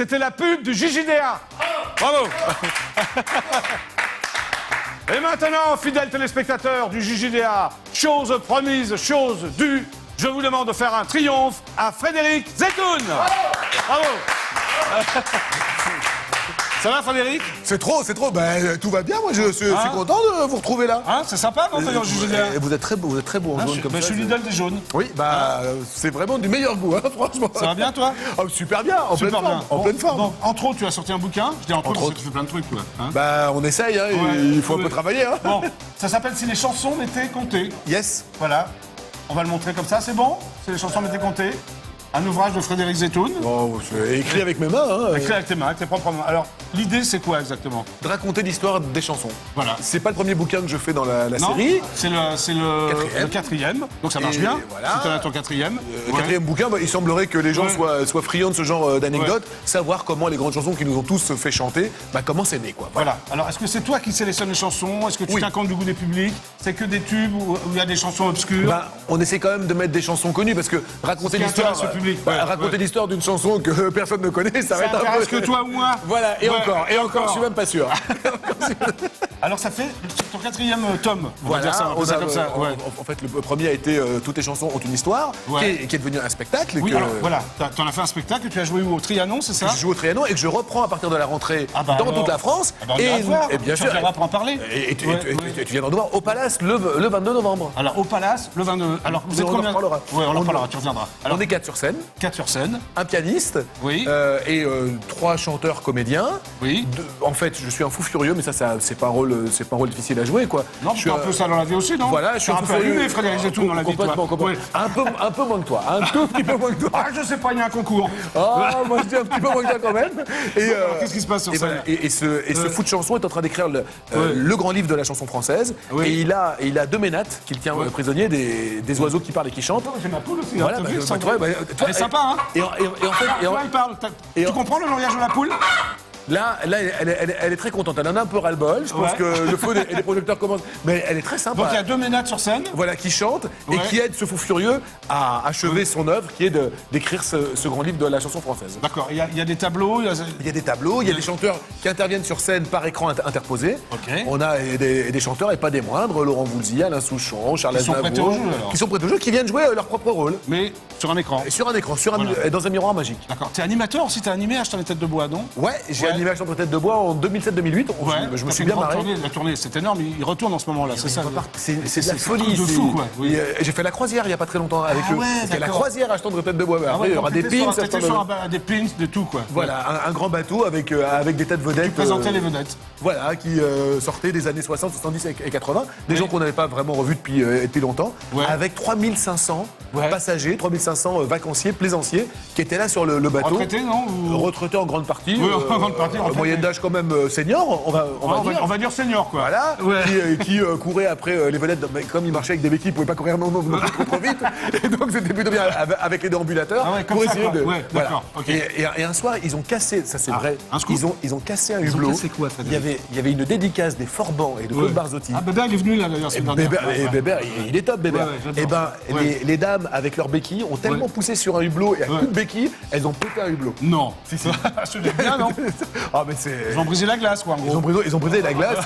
C'était la pub du JJDA. Bravo. Et maintenant, fidèles téléspectateurs du JJDA, chose promise, chose due, je vous demande de faire un triomphe à Frédéric Zetoun. Bravo. Ça va, Frédéric? C'est trop. Ben, tout va bien, moi je suis content de vous retrouver là. Hein, c'est sympa, non, d'ailleurs, JJDA. Vous êtes très beau en jaune comme Je ça. suis l'idole des jaunes. Oui, c'est vraiment du meilleur goût, hein, franchement. Ça va bien, toi? Super bien, en pleine forme. En pleine forme. Donc, entre autres, tu as sorti un bouquin. Je dis entre autres, parce que tu fais plein de trucs, toi. Hein. Bah, on essaye, hein, il faut un peu travailler. Hein. Bon, ça s'appelle Si les chansons m'étaient comptées. Yes. Voilà. On va le montrer comme ça, c'est bon? Si les chansons m'étaient comptées. Un ouvrage de Frédéric Zetoun. Bon, c'est écrit avec mes mains. Hein. Écrit avec tes mains, avec tes propres mains. Alors, l'idée, c'est quoi exactement? De raconter l'histoire des chansons. Voilà. C'est pas le premier bouquin que je fais dans la Non, série. c'est le quatrième. Donc ça marche Et bien. voilà. C'est ton quatrième. Quatrième bouquin, il semblerait que les gens soient friands de ce genre d'anecdotes, savoir comment les grandes chansons qui nous ont tous fait chanter, comment c'est né, quoi. Voilà. Alors, est-ce que c'est toi qui sélectionnes les chansons? Est-ce que tu tiens compte du goût des publics? C'est que des tubes où il y a des chansons obscures? On essaie quand même de mettre des chansons connues parce que raconter l'histoire, raconter l'histoire d'une chanson que personne ne connaît, ça va être un peu. que toi ou moi. Voilà. Et encore, je suis même pas sûr. Alors ça fait ton quatrième tome. On va Voilà, dire ça, on va ça comme ça. En fait, le premier a été Toutes les chansons ont une histoire, qui est devenu un spectacle. Oui, alors voilà, t'en as fait un spectacle, tu as joué au Trianon, c'est ça? Je joue au Trianon et que je reprends à partir de la rentrée dans toute la France. Et bien sûr. Tu viendras pour en parler. Et tu viendras nous voir au Palace le 22 novembre. Alors au Palace, le 22. Alors vous êtes combien? Oui, on en parlera, tu reviendras. On est 4 sur scène. 4 sur scène. Un pianiste. Oui. Et 3 chanteurs comédiens. Oui. En fait, je suis un fou furieux, mais ça c'est pas un rôle difficile à jouer, quoi. Non, tu es un peu ça dans la vie aussi, non? Voilà, je suis un peu allumé, Frédéric Zetoun, dans la vie, toi. Complètement. Un peu moins que toi, un tout petit peu moins que toi. Ah, je sais pas, il y a un concours. Moi je dis un petit peu moins que toi quand même. Et qu'est-ce qui se passe sur scène? Et ce fou de chanson est en train d'écrire le grand livre de la chanson française. Oui. Et il a 2 ménates qu'il tient prisonniers, des oiseaux qui parlent et qui chantent. J'ai ma poule aussi. Voilà, Elle est sympa, hein? Et en fait, Toi, il parle. Tu comprends le langage de la poule? Là, elle est très contente. Elle en a un peu ras-le-bol. Je pense que le feu et les projecteurs commencent. Mais elle est très sympa. Donc il y a 2 ménates sur scène. Voilà, qui chante et qui aide ce fou furieux à achever son œuvre, qui est d'écrire ce grand livre de la chanson française. D'accord. Il y a des tableaux. Il y a des tableaux, il y a des chanteurs qui interviennent sur scène par écran interposé. Ok. On a des chanteurs, et pas des moindres, Laurent Voulzy, Alain Souchon, Charles Qui sont prêtés au Aznavour. jeu, alors. Qui sont prêtés au jeu, qui viennent jouer leur propre rôle. Mais sur un écran. Et sur un écran, dans un miroir magique. D'accord. T'es animateur aussi, t'as animé Achetant les têtes de bois, non? Ouais, j'ai animé Achetant les têtes de bois en 2007-2008. Je me suis bien marré. La tournée, c'est énorme. Il retourne en ce moment-là, c'est ça? C'est de la folie. De fou, quoi. Oui. J'ai fait la croisière il n'y a pas très longtemps avec eux. C'était la croisière Achetant de têtes de bois. Après, il y aura des pins. Des pins, de tout, quoi. Voilà, un grand bateau avec des tas de vedettes. Qui présentait les vedettes. Voilà, qui sortaient des années 60, 70 et 80. Des gens qu'on n'avait pas vraiment revus depuis longtemps. Ouais. Avec 3500 passagers, 3500 vacanciers, plaisanciers, qui étaient là sur le bateau. Retraités, non? Retraités en grande partie. Oui, en grande partie. Moyenne d'âge quand même senior, on va dire. Senior, quoi. Voilà, qui courait après les vedettes. Mais comme ils marchaient avec des béquilles, ils ne pouvaient pas courir non plus trop vite. Et donc c'était plutôt bien avec les déambulateurs. Comme ça, quoi. Ouais, voilà. d'accord. Ok. Et un soir, ils ont cassé, ça c'est vrai, un scoop. ils ont cassé un hublot. cassé quoi, Frédéric? Il y avait une dédicace des Forbans et de Claude Barzotti. Ah, Bébert, il est venu là d'ailleurs. Bébert, il est top, Bébert. j'adore. Et ben, les dames avec leurs béquilles ont tellement poussé sur un hublot et à coup de béquilles, elles ont pété un hublot. Non. Si. Je l'ai bien, non? Ah, mais c'est. Ils ont brisé la glace, quoi, en gros. Ils ont brisé la glace.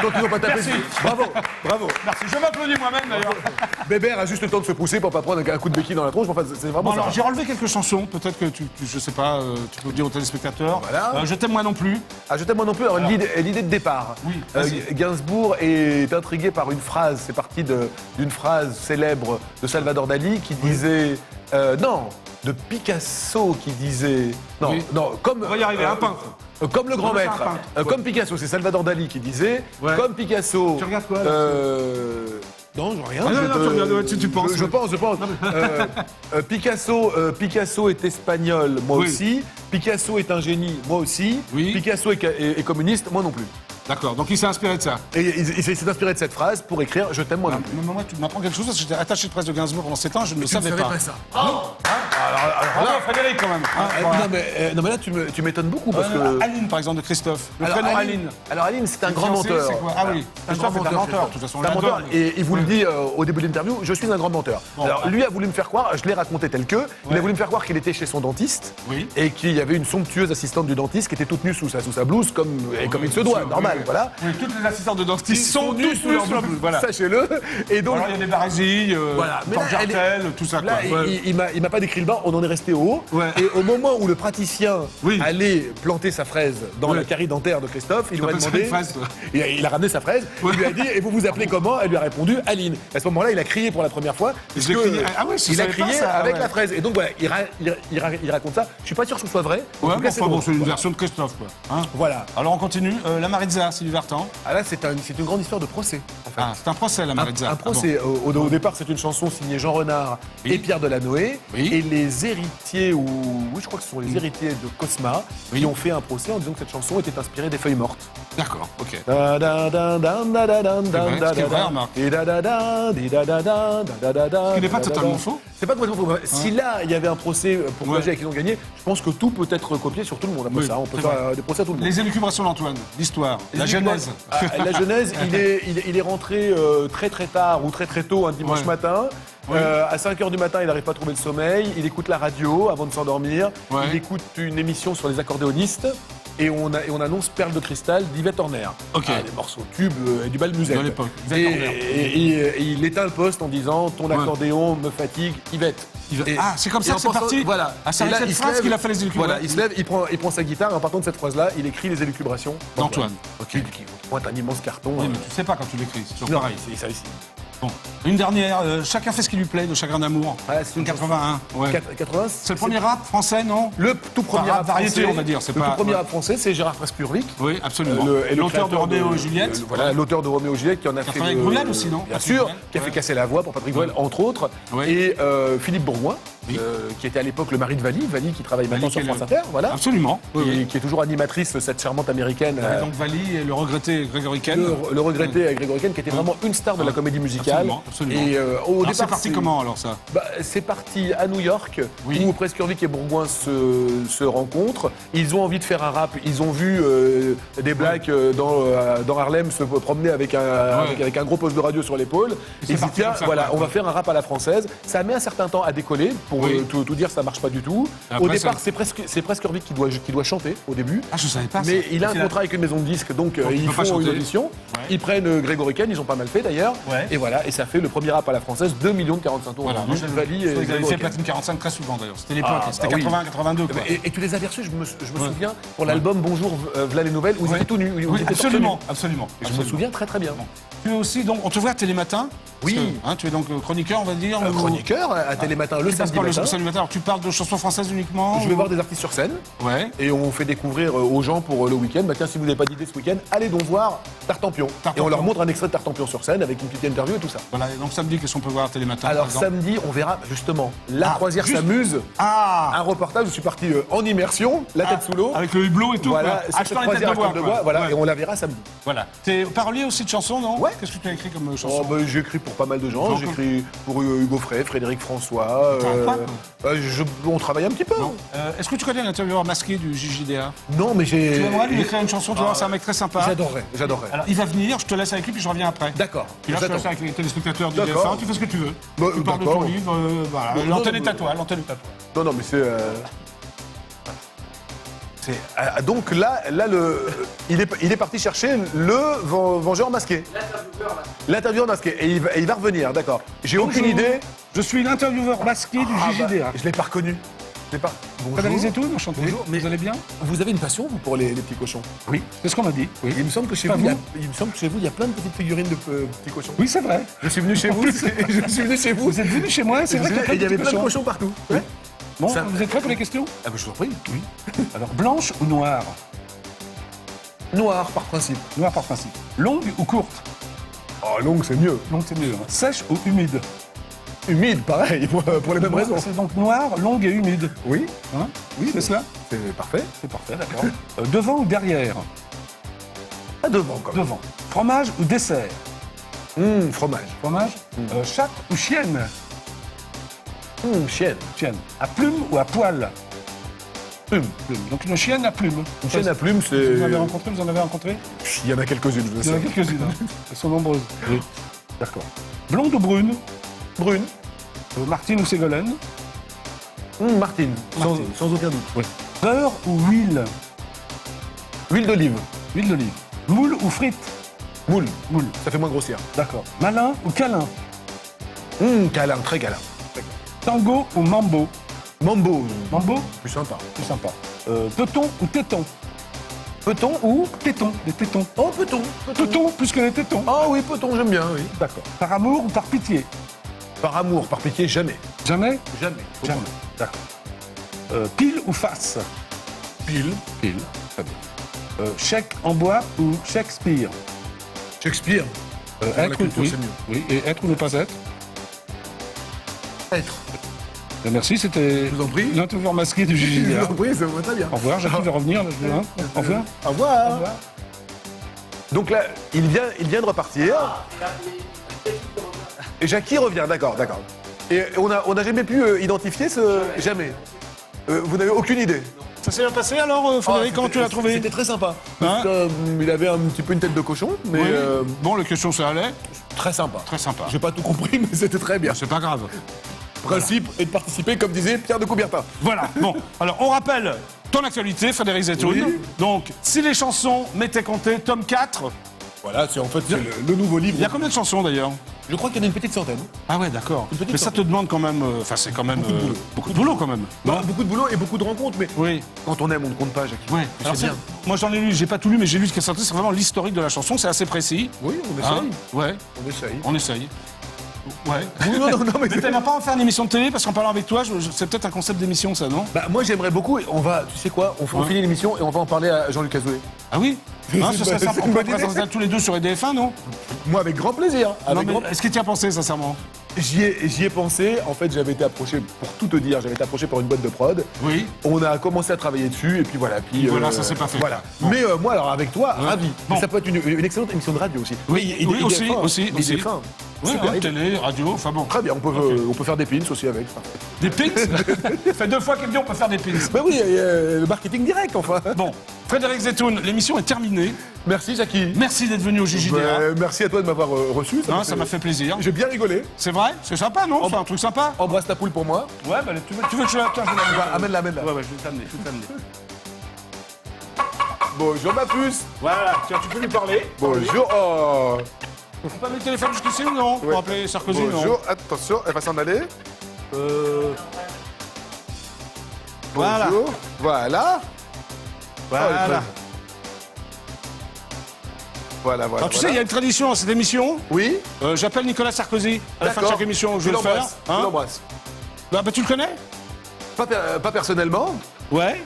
Donc ils n'ont pas tapé dessus. Bravo. Merci. Je m'applaudis moi-même, d'ailleurs. Bébert a juste le temps de se pousser pour pas prendre un coup de béquille dans la tronche. Enfin, c'est vraiment Bon, ça. alors, j'ai relevé quelques chansons. Peut-être que je sais pas, tu peux dire aux téléspectateurs. Voilà. Je t'aime moi non plus. Ah, je t'aime moi non plus. Alors, l'idée de départ. Oui, vas-y. Gainsbourg est intrigué par une phrase. C'est parti d'une phrase célèbre de Salvador Dali qui disait. Non, de Picasso qui disait. Non, Oui. non, comme. On va y arriver, un peintre. Comme le grand Non, mais c'est maître. un peintre. Comme Picasso, c'est Salvador Dali qui disait. Ouais. Comme Picasso. Tu regardes quoi, là Non, je rien. Ah, non, tu regardes, tu penses. Je pense. Picasso est espagnol, moi Oui. aussi. Picasso est un génie, moi aussi. Oui. Picasso est communiste, moi non plus. D'accord, donc il s'est inspiré de ça. Et il s'est inspiré de cette phrase pour écrire « Je t'aime moi non plus ». Mais moi, tu m'apprends quelque chose parce que j'étais attaché de presse de Gainsbourg pendant 7 ans, je ne le savais pas. ça. Alors Bravo, Frédéric, quand même. Hein, voilà. non, mais là, tu m'étonnes beaucoup parce que. Aline, par exemple, de Christophe. Le Alors, prénom Aline. Alors, Aline, c'est un grand fiancé, menteur. c'est quoi? Ah oui, C'est un Christophe grand est un menteur, Christophe. de toute façon, on C'est un menteur, l'adore. et il vous le dit au début de l'interview, je suis un grand menteur. Bon, alors, bah. lui a voulu me faire croire, je l'ai raconté tel que, il a voulu me faire croire qu'il était chez son dentiste, Oui. et qu'il y avait une somptueuse assistante du dentiste qui était toute nue sous sa blouse, comme il se doit, Oui, normal, oui. voilà. Oui, toutes les assistantes de dentiste Ils sont nus toutes nues sous leur blouse. Voilà. Sachez-le. Et donc, Alors, il y a des barésilles, voilà. Mais là, porte-jartelles, tout ça. là, Quoi. Ouais. il m'a pas décrit le bas, on en est resté au haut. Ouais. Et au moment où le praticien Oui. allait planter sa fraise dans Oui. la carie dentaire de Christophe, il lui a T'appelles ça demandé. une fraise, toi Il a ramené sa fraise, il lui a dit, et vous vous appelez comment? Elle lui a répondu Aline. À ce moment-là, il a crié pour la première fois. Parce l'ai que crié. Ah ouais, je il a savais pas crié ça, avec ouais. la fraise. Et donc voilà, il raconte ça. Je suis pas sûr que ce soit vrai. En Ouais, tout mais cas, enfin, bon, c'est une Voilà. version de Christophe, quoi. Hein. Voilà. Alors, on continue. La Maritza, Sylvie Vartan. Ah là, c'est une grande histoire de procès. En fait. Ah, c'est un procès, la Maritza. Un procès. Au départ, c'est une chanson signée Jean Renard Oui. et Pierre Delanoë. Oui. Et les héritiers, oui, je crois que ce sont les héritiers de Cosma, Oui. qui ont fait un procès en disant que cette chanson était inspirée des feuilles mortes. D'accord, ok. Ce qui est vrai, remarque. Ce qui n'est pas totalement faux. C'est pas complètement faux. Si là, il y avait un procès pour Ouais. plagiat et qu'ils ont gagné, je pense que tout peut être copié sur tout le monde. Après Oui, ça, on peut c'est faire vrai. des procès à tout le monde. Les élucubrations d'Antoine, l'histoire, la genèse. La genèse, il est rentré très très tard ou très très tôt un dimanche Ouais. matin. Oui. À 5h du matin, il n'arrive pas à trouver le sommeil. Il écoute la radio avant de s'endormir. Ouais. Il écoute une émission sur les accordéonistes. Et on annonce Perle de cristal d'Yvette Horner. Ok. Des morceaux tubes et du bal musette. De l'époque. Et, Yvette Horner. et il éteint le poste en disant ton Ouais. accordéon me fatigue, Yvette. Et- Ah, c'est comme et ça en que c'est pensant- parti. Voilà. Ah, c'est Et avec là, cette il se phrase lève- qu'il a fait les élucubrations. Voilà, il se lève, il prend sa guitare, et en partant de cette phrase-là, il écrit les élucubrations D'Antoine. Qui pointe un immense carton. Oui, mais tu sais pas quand tu l'écris, c'est toujours Non, pareil. c'est ça ici. Bon, une dernière, chacun fait ce qui lui plaît de Chagrin d'amour. Ouais, c'est une 81. Ouais. 80, C'est le premier rap français, non? Le tout premier Enfin, rap variété, français, on va dire, c'est le pas- tout premier ouais. rap français, c'est Gérard Presburvic. Oui, absolument. Et le L'auteur de créateur Roméo et Juliette. Voilà, l'auteur de Roméo et Juliette qui en a fait. travaillé avec Bruel aussi, non Bien Patrick sûr, Bruel. qui a fait Ouais. casser la voix pour Patrick Bruel, entre autres. Ouais. Et Philippe Bourgoin, Oui. qui était à l'époque le mari de Vali qui travaille maintenant Vali sur qui est France le- Inter, voilà. Absolument. Oui, oui. Qui est toujours animatrice, cette charmante américaine. Donc Vali et le regretté Grégory Ken. Le regretté Grégory Ken, qui était vraiment une star de la comédie musicale. Absolument, absolument. Et au Alors, départ, c'est parti comment alors ça? C'est parti à New York, Oui. où Presburvic et Bourgoin se rencontrent. Ils ont envie de faire un rap. Ils ont vu des blacks dans Harlem se promener avec un gros poste de radio sur l'épaule. c'est Ils se disent, parti tiens, comme ça, voilà, quoi. on va faire un rap à la française. Ça met un certain temps à décoller. Pour Oui. tout dire, ça marche pas du tout. Après, Au départ, ça- c'est Presburvic qui doit chanter au début. Ah, je savais pas ça. Mais il a un C'est la- contrat avec une maison de disques, donc il ils peut pas font une chanter. audition. Ouais. Ils prennent Grégory Ken, ils ont pas mal fait d'ailleurs. Ouais. Et voilà, et ça fait le premier rap à la française, 2 millions de 45 tours. Voilà, moi, vendus. je- Vali et Ils avaient Grégory fait Ken. Platine 45 très souvent d'ailleurs. C'était l'époque, Ah, c'était bah oui. 80, 82 quoi. Et tu les as reçus, je me souviens, pour l'album Bonjour, V'là les nouvelles, où ils Ouais. étaient tout nus. où ils Oui, étaient torse absolument, nu. absolument. Et je me absolument. souviens très très bien. Tu es aussi, donc, on te voit à Télématin. Oui. Parce que, tu es donc chroniqueur, on va dire. ou- Chroniqueur à Télématin le Tu passes samedi par le matin. samedi matin. Alors, tu parles de chansons françaises uniquement Je vais ou- voir des artistes sur scène Ouais. et on fait découvrir aux gens pour le week-end. Bah tiens, si vous n'avez pas d'idée ce week-end, allez donc voir Tartampion. Et on Tartampion. leur montre un extrait de Tartampion sur scène avec une petite interview et tout ça. Voilà, et donc samedi, qu'est-ce qu'on peut voir à Télématin Alors par exemple samedi, on verra justement La Ah, croisière juste- s'amuse. Ah Un reportage, je suis parti en immersion, la tête sous l'eau. Avec le hublot et tout. Voilà, quoi. sur Achetant cette les têtes croisière de à bois. Côte de quoi. Bois, voilà, Ouais. et on la verra samedi. Voilà. T'es parolier aussi de chansons, non? Ouais. Qu'est-ce que tu as écrit comme Oh, chanson? bah, j'ai écrit pour pas mal de gens. Jean- J'ai écrit pour Hugo Frey, Frédéric François. T'arrêtes pas, on travaille un petit peu. Non. Est-ce que tu connais l'intervieweur masqué du JJDA? Non, mais j'ai. Tu aimerais lui écrire une chanson, tu vois, c'est un mec très sympa. J'adorerais. Alors, il va venir, je te laisse avec lui, puis je reviens après. D'accord. Puis là, je te laisse J'attends. avec les téléspectateurs du D'accord. DF1, tu fais ce que tu veux. Bah, tu parles de d'accord. ton livre, voilà. Bon, L'antenne non, est à toi, l'antenne est à toi. Non, non, mais c'est. Donc là, il est parti chercher le vengeur masqué. L'intervieweur masqué. Et il va revenir, d'accord. J'ai aucune Bonjour. idée. Je suis l'intervieweur masqué du JJDA. Je l'ai pas reconnu. Je l'ai pas. Frédéric Bonjour. Zetoun, enchanté. Bonjour, mais- Vous allez bien? Vous avez une passion, vous, pour les petits cochons? Oui. C'est ce qu'on m'a dit. Oui. Il me semble que chez Pas vous, il vous me semble que chez vous, il y a plein de petites figurines de petits cochons. Oui, c'est vrai. Je suis venu chez vous. Je suis venu chez vous. Vous êtes venu chez moi, c'est vrai qu'il y a plein Et il y de avait petits plein de cochons. cochons partout. Bon, Ça- vous êtes prêts pour les questions? Ah bah je vous en prie. Oui. Alors, blanche ou noire? Noir par principe. Noire par principe. Longue ou courte? Oh, longue, c'est mieux. Longue, c'est mieux. Hein. Sèche ou humide? Humide, pareil, pour les mêmes raisons. C'est donc noir, longue et humide. Oui, Hein? oui, C'est cela? c'est parfait. C'est parfait, d'accord. Devant ou derrière? À devant, quand même. Devant. Fromage ou dessert? Fromage. Fromage. Chatte ou chienne? Chienne. Chienne. À plume ou à poil? Plume. Plume. Donc une chienne à plume. Une chienne à plume, Vous en avez c'est... rencontré? Vous en avez rencontré? Il y en a quelques-unes, je Il y en sais. a quelques-unes. Hein. Elles sont nombreuses. Oui. D'accord. Blonde ou brune? Brune. Martine ou Ségolène? Martine, Martine. Sans aucun doute. Oui. Beurre ou huile? Huile d'olive. Huile d'olive. Moule ou frites? Moule. Moule. Ça fait moins grossière. D'accord. Malin ou câlin? Câlin, très câlin. Tango ou mambo? Mambo, Mambo? plus sympa. C'est sympa. Peton ou téton? Peton ou... Téton. Des tétons. Oh, peton. Peton plus que les tétons. Ah oui, peton, j'aime bien, oui. D'accord. Par amour ou par pitié? Par amour, par pitié, jamais. Jamais? Jamais. Jamais. D'accord. Pile ou face? Pile. Pile. Très bien. Chèque en bois ou Shakespeare? Shakespeare. Être la ou culture, oui. c'est mieux. Oui, et être ou ne pas être? Être. Merci, c'était Je vous en prie. l'intervieweur masqué du Je JJDA. vous en prie, ça va très bien. Au revoir, Jackie va revenir. Là, Au revoir. Au revoir. Donc là, il vient de repartir. Et Jackie revient, d'accord. Et on n'a jamais pu identifier ce... Jamais. Vous n'avez aucune idée. Ça s'est bien passé alors, Frédéric? Comment tu l'as trouvé? C'était très sympa. Hein Il avait un petit peu une tête de cochon, mais Oui. Bon, les questions, ça allait. très sympa. Très sympa. J'ai pas tout compris, mais c'était très bien. C'est pas grave. Principe est de participer, comme disait Pierre de Coubertin. Voilà. Bon, alors on rappelle ton actualité, Frédéric Zetoun. Oui. Donc, si les chansons m'étaient comptées, tome 4. Voilà, c'est le nouveau livre. Il y a combien de chansons d'ailleurs? Je crois qu'il y en a une petite centaine. Ah ouais, d'accord. Une petite Mais ça te demande quand même. Enfin, c'est quand même. Beaucoup de boulot quand même. Bah, beaucoup de boulot et beaucoup de rencontres, mais Oui. quand on aime, on ne compte pas, Jackie. Ouais. C'est Alors, bien. moi j'en ai lu, j'ai pas tout lu, mais j'ai lu ce qui est sorti, c'est vraiment l'historique de la chanson, c'est assez précis. Oui, on Hein essaye. Ouais, On essaye. on essaye. Ouais. Non, mais Mais t'aimerais pas en faire une émission de télé parce qu'en parlant avec toi, c'est peut-être un concept d'émission ça, non? Bah, moi, j'aimerais beaucoup. Et on va, tu sais quoi, on finit l'émission et on va en parler à Jean-Luc Azoulay. Ah oui? Hein, ce serait c'est sympa. une On peut bonne idée. présenter tous les deux sur EDF1, non? Moi, avec grand plaisir. Non, Avec mais grand- est-ce que tu y as pensé, sincèrement? J'y ai pensé. En fait, j'avais été approché, pour tout te dire, j'avais été approché par une boîte de prod. Oui. On a commencé à travailler dessus et puis voilà. Puis, Voilà, ça s'est pas fait. Voilà. Bon. Mais moi, alors avec toi, ravi. Bon. Ça peut être une excellente émission de radio aussi. Oui, Mais oui, il est aussi, fin. aussi, Il aussi. est fin. Oui, Super. hein, télé, radio, enfin bon. Très bien, on peut faire des pins aussi avec. Des pins? Ça fait 2 fois qu'il me dit on peut faire des pins. Bah oui, le marketing direct, enfin. Bon, Frédéric Zetoun, l'émission est terminée. Merci, Jackie. Merci d'être venu au JJDA. Merci à toi de m'avoir reçu. Hein, ça m'a fait plaisir. J'ai bien rigolé. C'est vrai? C'est sympa, non? C'est un truc sympa? Embrasse ta poule pour moi. Ouais, bah tu veux que je la... Tiens, je vais la... Bah, amène-la, amène-la. Ouais, je vais t'amener, Bonjour ma puce. Voilà, tiens, tu peux lui parler. Bonjour. Oh. On peut pas mettre le téléphone jusqu'ici ou non? Pour appeler Sarkozy, non? Bonjour. Attention, elle va s'en aller. Voilà. Bonjour. Voilà. Voilà. Voilà. Alors tu sais, il y a une tradition dans cette émission. Oui. J'appelle Nicolas Sarkozy à la fin de D'accord. chaque émission. Je vais Tu le faire. l'embrasses. Tu l'embrasses. Bah, tu le connais? Pas personnellement. Ouais.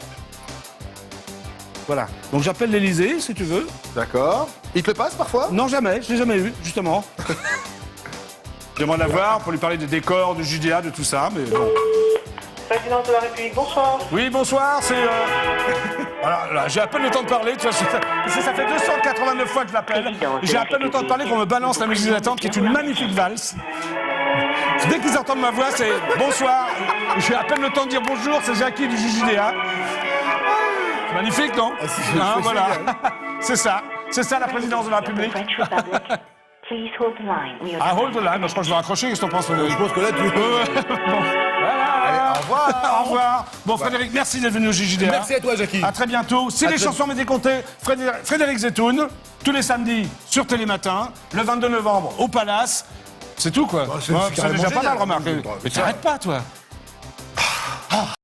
Voilà. Donc j'appelle l'Élysée, si tu veux. D'accord. Il te le passe parfois? Non, jamais. Je l'ai jamais eu, justement. J'aimerais l'avoir pour lui parler des décors, du JDA, de tout ça, mais bon. Présidence de la République, bonsoir. Oui, bonsoir, c'est... Voilà, là, j'ai à peine le temps de parler, tu vois, ça fait 289 fois que je l'appelle. J'ai à peine le temps de parler qu'on me balance la musique d'attente, qui est une magnifique valse. Dès qu'ils entendent ma voix, c'est bonsoir. J'ai à peine le temps de dire bonjour, c'est Jackie du JJDA. C'est magnifique, non? Hein, voilà. C'est ça la présidence de la République. French Republic. Please hold the line. We are Ah, hold the line, je crois que je vais raccrocher, qu'est-ce que t'en penses? Je pense que là, tu... Voilà. Au revoir. Au revoir. Bon, Frédéric, merci d'être venu au JJDA. Merci à toi, Jackie. À très bientôt. Si les très- chansons m'étaient comptées, Frédéric Zetoun, tous les samedis sur Télématin, le 22 novembre au Palace. C'est tout, quoi. c'est Ouais, carrément déjà pas génial. mal, remarque. Mais t'arrêtes pas, toi.